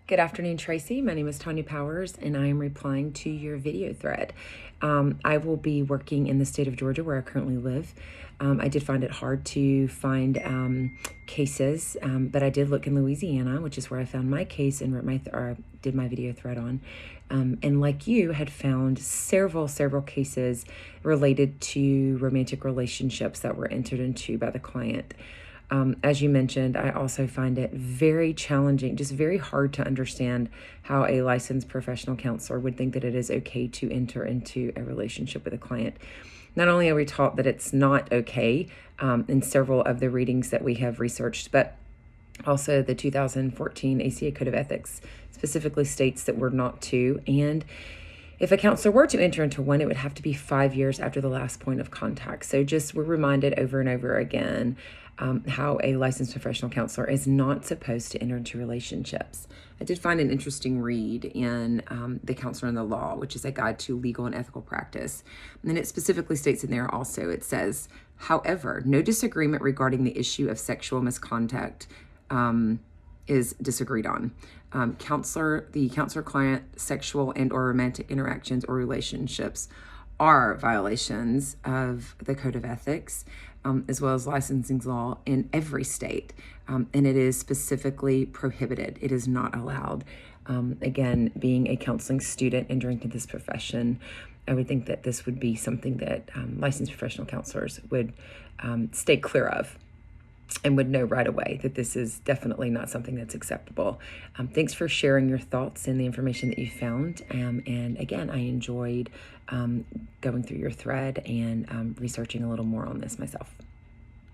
Good afternoon, Tracy. My name is Tanya Powers, and I am replying to your video thread. I will be working in the state of Georgia, where I currently live. I did find it hard to find cases, but I did look in Louisiana, which is where I found my case and did my video thread on. And like you, had found several cases related to romantic relationships that were entered into by the client. As you mentioned, I also find it very challenging, just very hard to understand how a licensed professional counselor would think that it is okay to enter into a relationship with a client. Not only are we taught that it's not okay in several of the readings that we have researched, but also the 2014 ACA Code of Ethics specifically states that we're not to. And if a counselor were to enter into one, it would have to be 5 years after the last point of contact. So just we're reminded over and over again how a licensed professional counselor is not supposed to enter into relationships. I did find an interesting read in The Counselor in the Law, which is a guide to legal and ethical practice. And it specifically states in there also, it says, however, no disagreement regarding the issue of sexual misconduct is disagreed on. The counselor-client sexual and or romantic interactions or relationships are violations of the Code of Ethics, as well as licensing law in every state, and it is specifically prohibited. It is not allowed. Again, being a counseling student entering into this profession, I would think that this would be something that licensed professional counselors would stay clear of and would know right away that this is definitely not something that's acceptable. Thanks for sharing your thoughts and the information that you found. And again, I enjoyed going through your thread and researching a little more on this myself.